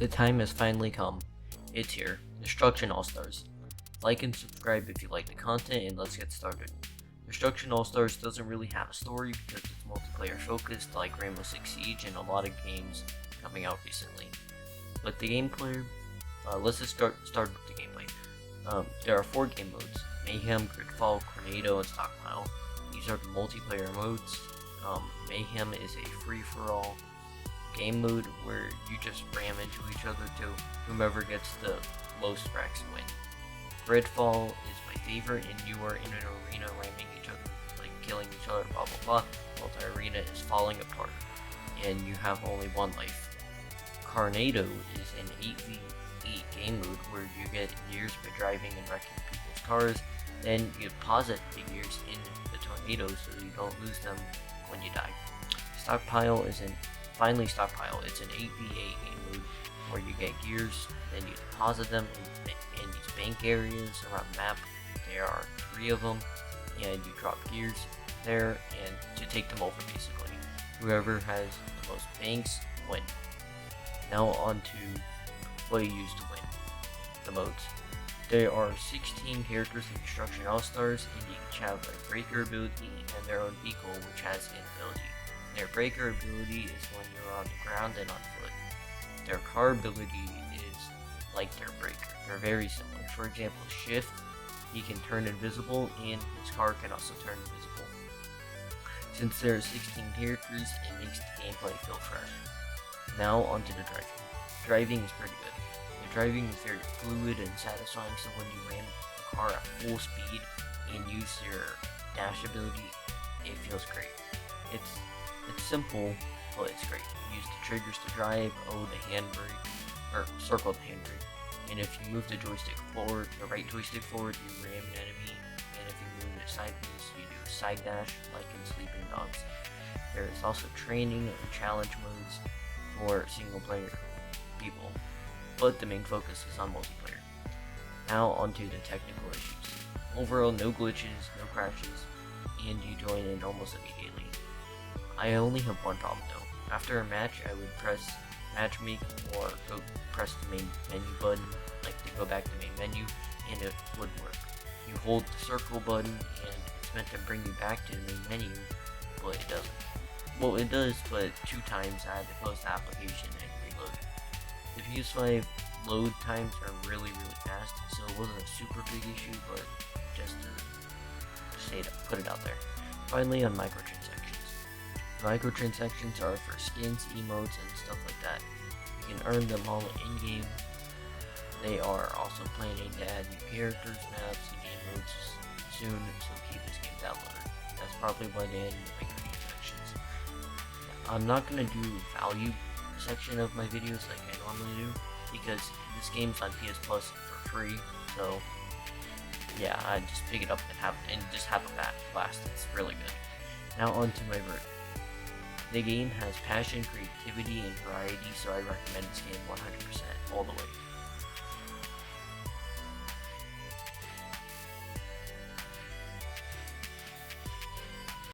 The time has finally come. It's here. Destruction AllStars. Like and subscribe if you like the content, and let's get started. Destruction AllStars doesn't really have a story because it's multiplayer focused like Rainbow Six Siege and a lot of games coming out recently. But the gameplay, let's just start with the gameplay. There are 4 game modes: Mayhem, Gridfall, Tornado, and Stockpile. These are the multiplayer modes. Mayhem is a free-for-all game mode where you just ram into each other to whomever gets the most fracks win. Gridfall is my favorite, and you are in an arena ramming each other, like killing each other, blah blah blah, while the arena is falling apart, and you have only 1 life. Tornado is an 8v8 game mode where you get gears by driving and wrecking people's cars, then you deposit the gears in the tornado so you don't lose them when you die. Stockpile is Stockpile. It's an 8v8 game mode where you get gears, then you deposit them in these bank areas around the map. There are 3 of them, and you drop gears there and to take them over basically. Whoever has the most banks win. Now on to what you use to win the modes. There are 16 characters in Destruction AllStars, and each have a breaker ability and their own vehicle which has an ability. Their breaker ability is when you're on the ground and on foot. Their car ability is like their breaker. They're very similar. For example, Shift, he can turn invisible, and his car can also turn invisible. Since there are 16 characters, it makes the gameplay feel fresh. Now onto the driving. Driving is pretty good. The driving is very fluid and satisfying, so when you ram the car at full speed and use your dash ability, it feels great. It's simple, but it's great. You use the triggers to drive, O the handbrake, or circle the handbrake, and if you move the joystick forward, the right joystick forward, you ram an enemy, and if you move it sideways, you do a side dash, like in Sleeping Dogs. There is also training and challenge modes for single player people, but the main focus is on multiplayer. Now onto the technical issues. Overall, no glitches, no crashes, and you join in almost immediately. I only have one problem though. After a match, I would press matchmake or go press the main menu button, like to go back to main menu, and it would work. You hold the circle button and it's meant to bring you back to the main menu, but it doesn't. Well, it does, but 2 times I had to close the application and reload. The PS5 load times are really fast, so it wasn't a super big issue, but just to put it out there. Finally, on microtransactions. Microtransactions are for skins, emotes, and stuff like that. You can earn them all in-game. They are also planning to add new characters, maps, and game modes soon, so keep this game downloaded. That's probably why they added the microtransactions. I'm not going to do value section of my videos like I normally do, because this game's on PS Plus for free, so yeah, I just pick it up and just have a blast. It's really good. Now on to my verdict. The game has passion, creativity, and variety, so I recommend this game 100% all the way.